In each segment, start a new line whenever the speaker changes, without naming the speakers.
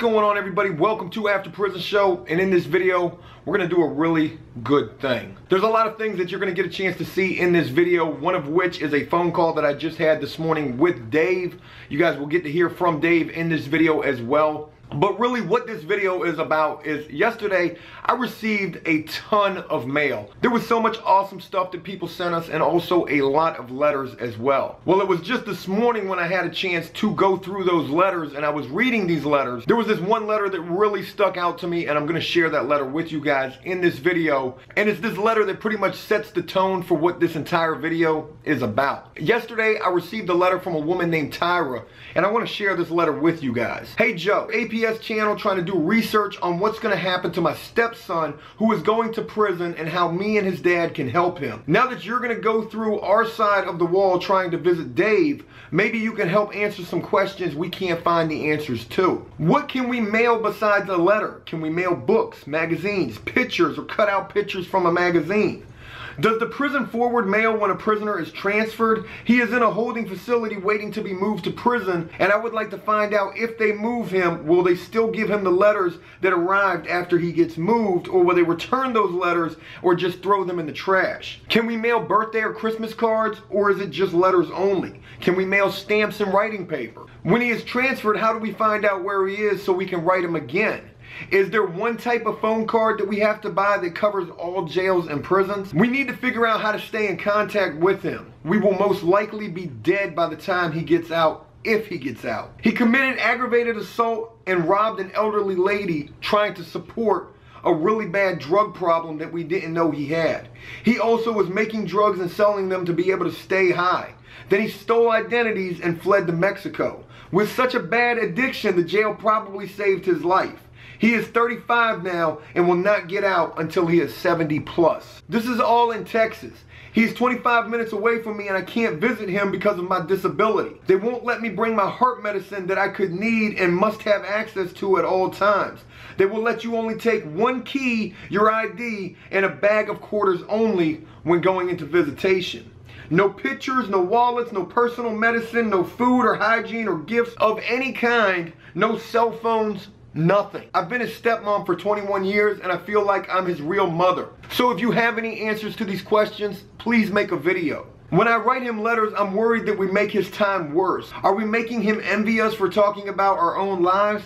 going on, everybody? Welcome to After Prison Show, and in this video we're going to do a really good thing. There's a lot of things that you're going to get a chance to see in this video, one of which is a phone call that I just had this morning with Dave. You guys will get to hear from Dave in this video as well. But really what this video is about is yesterday I received a ton of mail. There was so much awesome stuff that people sent us, and also a lot of letters as well. Well, it was just this morning when I had a chance to go through those letters and I was reading these letters. There was this one letter that really stuck out to me, and I'm going to share that letter with you guys in this video. And it's this letter that pretty much sets the tone for what this entire video is about. Yesterday I received a letter from a woman named Tyra, and I want to share this letter with you guys. Hey Joe, APS channel trying to do research on what's going to happen to my stepson who is going to prison and how me and his dad can help him. Now that you're going to go through our side of the wall trying to visit Dave, maybe you can help answer some questions we can't find the answers to. What can we mail besides a letter? Can we mail books, magazines, pictures, or cut out pictures from a magazine? Does the prison forward mail when a prisoner is transferred? He is in a holding facility waiting to be moved to prison, and I would like to find out if they move him, will they still give him the letters that arrived after he gets moved, or will they return those letters or just throw them in the trash? Can we mail birthday or Christmas cards, or is it just letters only? Can we mail stamps and writing paper? When he is transferred, how do we find out where he is so we can write him again? Is there one type of phone card that we have to buy that covers all jails and prisons? We need to figure out how to stay in contact with him. We will most likely be dead by the time he gets out, if he gets out. He committed aggravated assault and robbed an elderly lady trying to support a really bad drug problem that we didn't know he had. He also was making drugs and selling them to be able to stay high. Then he stole identities and fled to Mexico. With such a bad addiction, the jail probably saved his life. He is 35 now and will not get out until he is 70 plus. This is all in Texas. He's 25 minutes away from me and I can't visit him because of my disability. They won't let me bring my heart medicine that I could need and must have access to at all times. They will let you only take one key, your ID, and a bag of quarters only when going into visitation. No pictures, no wallets, no personal medicine, no food or hygiene or gifts of any kind, no cell phones, nothing. I've been his stepmom for 21 years and I feel like I'm his real mother. So if you have any answers to these questions, please make a video. When I write him letters, I'm worried that we make his time worse. Are we making him envy us for talking about our own lives?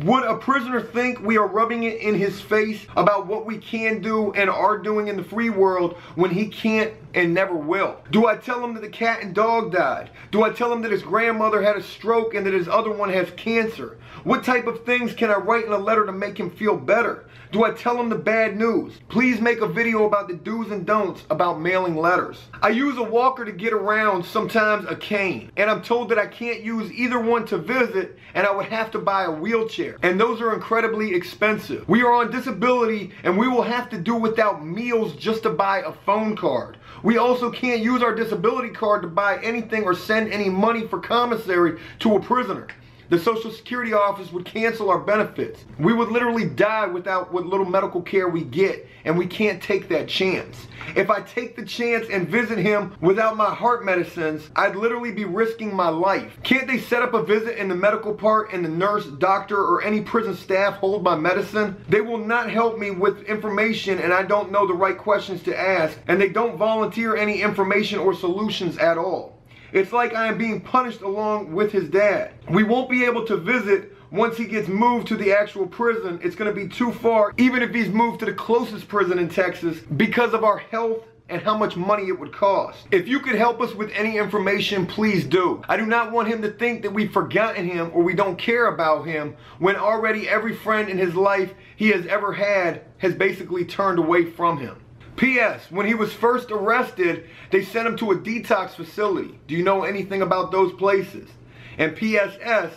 Would a prisoner think we are rubbing it in his face about what we can do and are doing in the free world when he can't and never will? Do I tell him that the cat and dog died? Do I tell him that his grandmother had a stroke and that his other one has cancer? What type of things can I write in a letter to make him feel better? Do I tell him the bad news? Please make a video about the do's and don'ts about mailing letters. I use a walker to get around, sometimes a cane, and I'm told that I can't use either one to visit and I would have to buy a wheelchair, and those are incredibly expensive. We are on disability and we will have to do without meals just to buy a phone card. We also can't use our disability card to buy anything or send any money for commissary to a prisoner. The Social Security office would cancel our benefits. We would literally die without what little medical care we get, and we can't take that chance. If I take the chance and visit him without my heart medicines, I'd literally be risking my life. Can't they set up a visit in the medical part and the nurse, doctor, or any prison staff hold my medicine? They will not help me with information and I don't know the right questions to ask, and they don't volunteer any information or solutions at all. It's like I am being punished along with his dad. We won't be able to visit once he gets moved to the actual prison. It's going to be too far, even if he's moved to the closest prison in Texas, because of our health and how much money it would cost. If you could help us with any information, please do. I do not want him to think that we've forgotten him or we don't care about him when already every friend in his life he has ever had has basically turned away from him. P.S. When he was first arrested, they sent him to a detox facility. Do you know anything about those places? And P.S.S.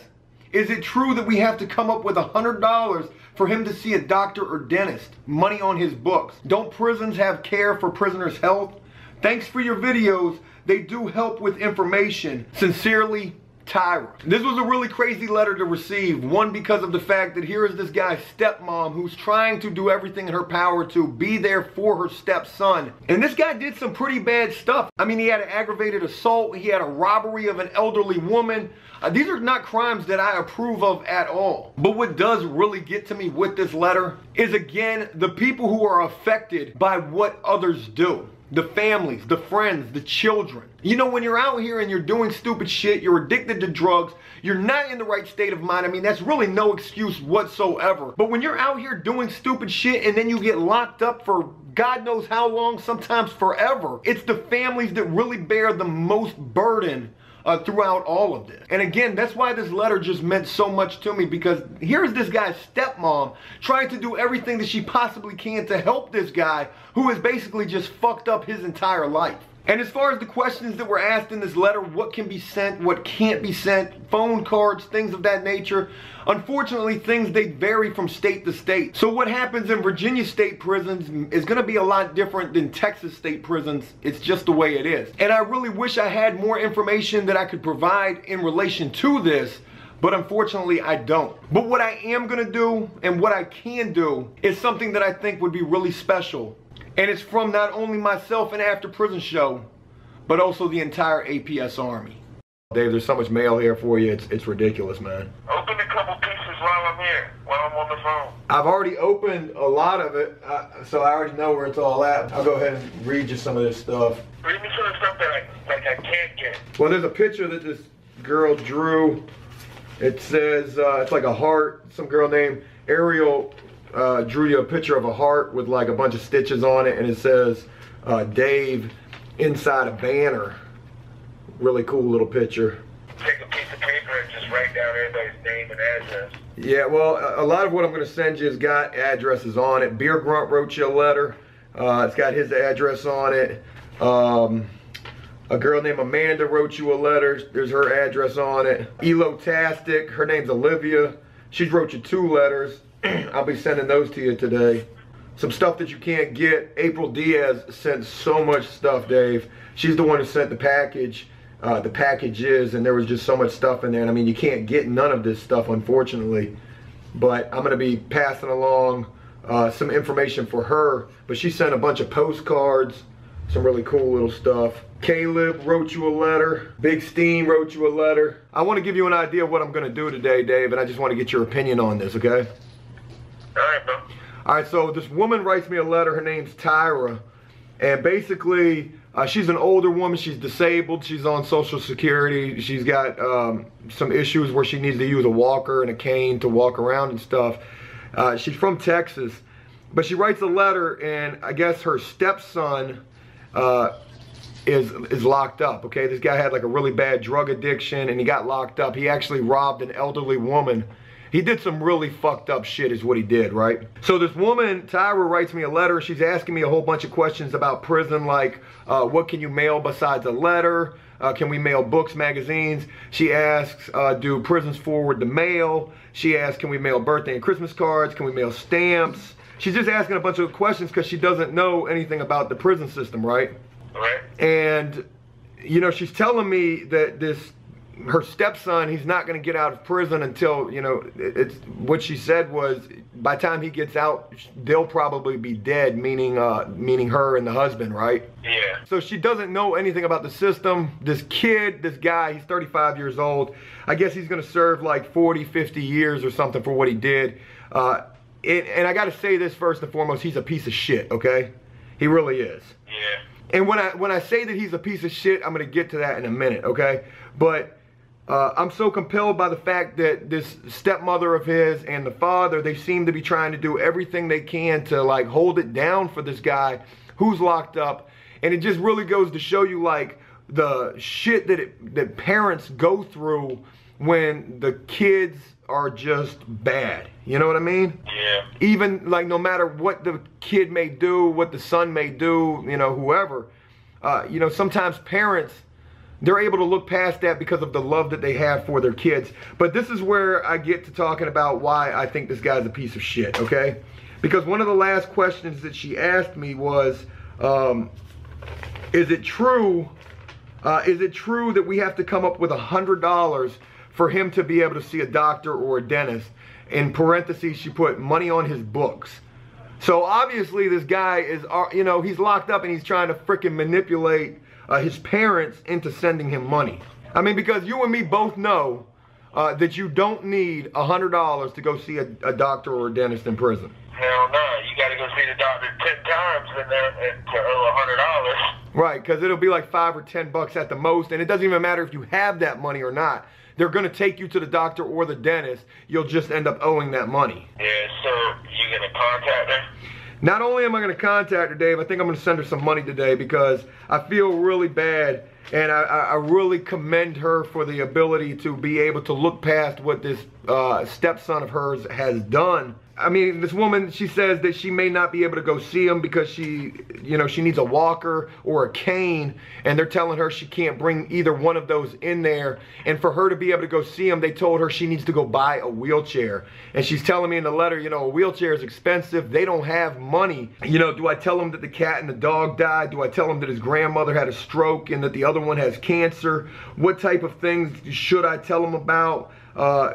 Is it true that we have to come up with $100 for him to see a doctor or dentist? Money on his books. Don't prisons have care for prisoners' health? Thanks for your videos. They do help with information. Sincerely, Tyra. This was a really crazy letter to receive. One, because of the fact that here is this guy's stepmom who's trying to do everything in her power to be there for her stepson. And this guy did some pretty bad stuff. I mean, he had an aggravated assault. He had a robbery of an elderly woman. These are not crimes that I approve of at all. But what does really get to me with this letter is, again, the people who are affected by what others do. The families, the friends, the children. You know, when you're out here and you're doing stupid shit, you're addicted to drugs, you're not in the right state of mind. I mean, that's really no excuse whatsoever. But when you're out here doing stupid shit and then you get locked up for God knows how long, sometimes forever, it's the families that really bear the most burden throughout all of this. And again, that's why this letter just meant so much to me, because here's this guy's stepmom trying to do everything that she possibly can to help this guy who has basically just fucked up his entire life. And as far as the questions that were asked in this letter, what can be sent, what can't be sent, phone cards, things of that nature, unfortunately, things, they vary from state to state. So what happens in Virginia state prisons is going to be a lot different than Texas state prisons. It's just the way it is. And I really wish I had more information that I could provide in relation to this, but unfortunately I don't. But what I am going to do and what I can do is something that I think would be really special. And it's from not only myself and After Prison Show, but also the entire APS Army. Dave, there's so much mail here for you, it's ridiculous, man.
Open a couple pieces while I'm here, while I'm on the phone.
I've already opened a lot of it, so I already know where it's all at. I'll go ahead and read you some of this stuff.
Read me some of the stuff that I can't get.
Well, there's a picture that this girl drew. It says, it's like a heart. Some girl named Ariel drew you a picture of a heart with like a bunch of stitches on it, and it says Dave inside a banner. Really cool little picture.
Take a piece of paper and just write down everybody's name and address.
Yeah, well, a lot of what I'm going to send you has got addresses on it. Beer Grunt wrote you a letter. It's got his address on it. A girl named Amanda wrote you a letter. There's her address on it. Elo-tastic, her name's Olivia. She wrote you 2 letters. I'll be sending those to you today. Some stuff that you can't get. April Diaz sent so much stuff, Dave. She's the one who sent the package. The packages, and there was just so much stuff in there. And I mean, you can't get none of this stuff, unfortunately. But I'm going to be passing along some information for her. But she sent a bunch of postcards, some really cool little stuff. Caleb wrote you a letter. Big Steen wrote you a letter. I want to give you an idea of what I'm going to do today, Dave, and I just want to get your opinion on this, okay?
Alright, bro.
Alright, so this woman writes me a letter. Her name's Tyra. And basically, she's an older woman. She's disabled. She's on Social Security. She's got some issues where she needs to use a walker and a cane to walk around and stuff. She's from Texas. But she writes a letter, and I guess her stepson is locked up, okay? This guy had like a really bad drug addiction, and he got locked up. He actually robbed an elderly woman. He did some really fucked up shit is what he did, right? So this woman, Tyra, writes me a letter. She's asking me a whole bunch of questions about prison, like what can you mail besides a letter? Can we mail books, magazines? She asks, do prisons forward the mail? She asks, can we mail birthday and Christmas cards? Can we mail stamps? She's just asking a bunch of questions because she doesn't know anything about the prison system, right?
Right.
And, you know, she's telling me that her stepson, he's not going to get out of prison until, you know, it's what she said was by the time he gets out, they'll probably be dead, meaning her and the husband, right?
Yeah.
So she doesn't know anything about the system. This kid, this guy, he's 35 years old. I guess he's going to serve like 40, 50 years or something for what he did. And I got to say this first and foremost, he's a piece of shit, okay? He really is.
Yeah.
And when I say that he's a piece of shit, I'm going to get to that in a minute, okay? But I'm so compelled by the fact that this stepmother of his and the father, they seem to be trying to do everything they can to like hold it down for this guy who's locked up. And it just really goes to show you like the shit that parents go through when the kids are just bad. You know what I mean?
Yeah.
Even like no matter what the kid may do, what the son may do, you know, whoever, you know, sometimes parents, they're able to look past that because of the love that they have for their kids. But this is where I get to talking about why I think this guy's a piece of shit, okay? Because one of the last questions that she asked me was, is it true Is it true that we have to come up with $100 for him to be able to see a doctor or a dentist? In parentheses, she put money on his books. So obviously this guy is, you know, he's locked up and he's trying to freaking manipulate his parents into sending him money. I mean, because you and me both know that you don't need $100 to go see a doctor or a dentist in prison.
Hell no, you gotta go see the doctor 10 times and then to owe $100.
Right, because it'll be like $5 or $10 at the most, and it doesn't even matter if you have that money or not. They're gonna take you to the doctor or the dentist. You'll just end up owing that money.
Yeah, so you gonna contact her?
Not only am I gonna contact her, Dave, I think I'm gonna send her some money today because I feel really bad, and I really commend her for the ability to be able to look past what this stepson of hers has done. I mean, this woman, she says that she may not be able to go see him because she, you know, she needs a walker or a cane, and they're telling her she can't bring either one of those in there. And for her to be able to go see him, they told her she needs to go buy a wheelchair. And she's telling me in the letter, you know, a wheelchair is expensive. They don't have money. You know, do I tell him that the cat and the dog died? Do I tell him that his grandmother had a stroke and that the other one has cancer? What type of things should I tell him about?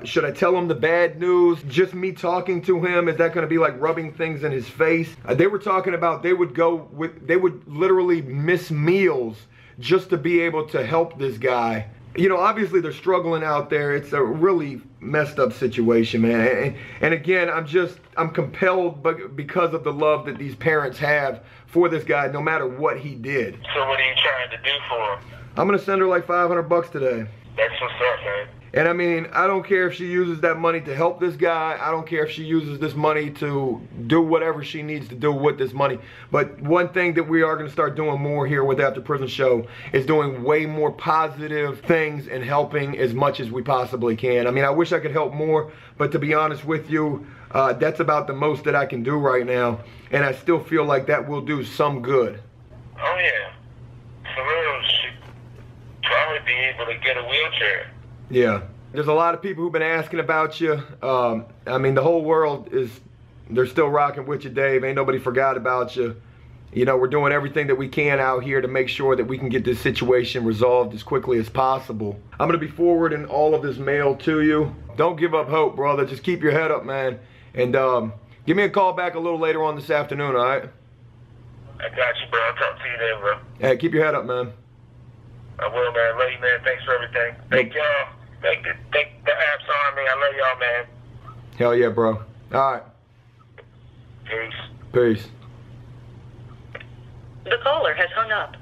Should I tell him the bad news? Just me talking to him, is that going to be like rubbing things in his face? They were talking about they would literally miss meals just to be able to help this guy. You know, obviously they're struggling out there. It's a really messed up situation, man. And again, I'm compelled because of the love that these parents have for this guy, no matter what he did.
So what are you trying to do for him?
I'm going to send her like $500 today.
That's what's up, man.
And I mean, I don't care if she uses that money to help this guy. I don't care if she uses this money to do whatever she needs to do with this money. But one thing that we are going to start doing more here with After Prison Show is doing way more positive things and helping as much as we possibly can. I mean, I wish I could help more, but to be honest with you, that's about the most that I can do right now. And I still feel like that will do some good.
Oh yeah, for real, she'd probably be able to get a wheelchair.
Yeah, there's a lot of people who've been asking about you. I mean, the whole world they're still rocking with you, Dave. Ain't nobody forgot about you. You know, we're doing everything that we can out here to make sure that we can get this situation resolved as quickly as possible. I'm gonna be forwarding all of this mail to you. Don't give up hope, brother. Just keep your head up, man. And give me a call back a little later on this afternoon, all right?
I got you, bro. I'll talk to you then, bro.
Hey, keep your head up, man.
I will, man. Love you, man. Thanks for everything. Thank y'all. Thank the apps Army. I love y'all, man.
Hell yeah, bro. All right.
Peace.
Peace.
The caller has hung up.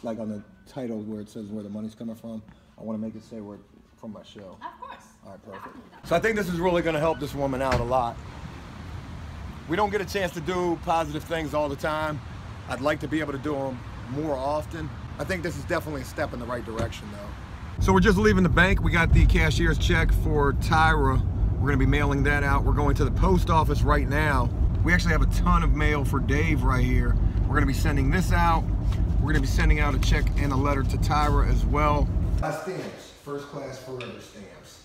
Like on the title where it says where the money's coming from, I want to make it say where from my show.
Of course.
All right, perfect.
So I think this is really going to help this woman out a lot. We don't get a chance to do positive things all the time. I'd like to be able to do them more often. I think this is definitely a step in the right direction, though. So we're just leaving the bank. We got the cashier's check for Tyra. We're going to be mailing that out. We're going to the post office right now. We actually have a ton of mail for Dave right here. We're going to be sending this out. We're going to be sending out a check and a letter to Tyra as well. Stamps, first class forever stamps.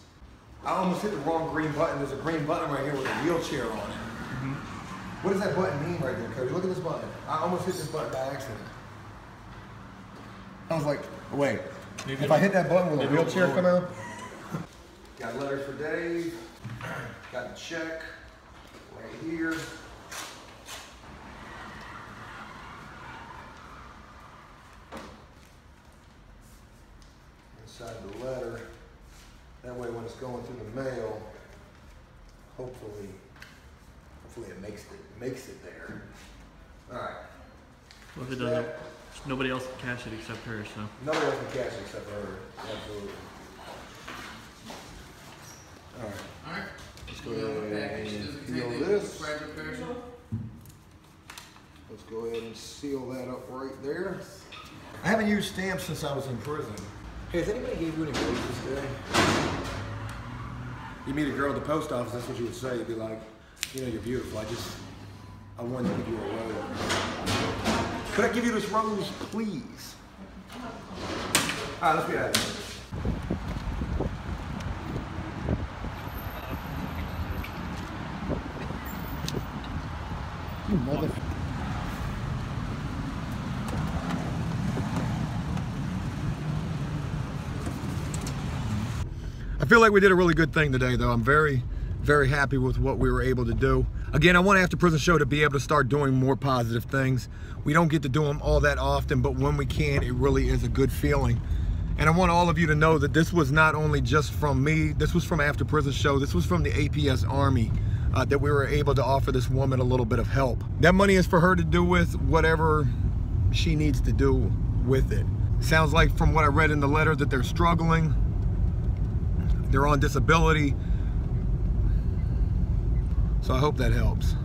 I almost hit the wrong green button. There's a green button right here with a wheelchair on it. What does that button mean right there, Cody? Look at this button. I almost hit this button by accident. I was like, wait, if I hit that button, will a wheelchair come out? Got letters for Dave. Got the check right here. Inside the letter. That way when it's going through the mail, hopefully it makes it there. All right.
Well, if it doesn't, nobody else can cash it except her, so.
Nobody else can cash it except her. Absolutely. All right.
All right.
Let's go ahead and seal this. Let's go ahead and seal that up right there. I haven't used stamps since I was in prison. Hey, has anybody gave you any roses today? You meet a girl at the post office, that's what you would say. You'd be like, you know, you're beautiful. I wanted to give you a rose. Could I give you this rose, please? All right, let's get out of here. You mother... I feel like we did a really good thing today, though. I'm very, very happy with what we were able to do. Again, I want After Prison Show to be able to start doing more positive things. We don't get to do them all that often, but when we can, it really is a good feeling. And I want all of you to know that this was not only just from me, this was from After Prison Show, this was from the APS Army, that we were able to offer this woman a little bit of help. That money is for her to do with whatever she needs to do with it. Sounds like from what I read in the letter that they're struggling. They're on disability. So I hope that helps.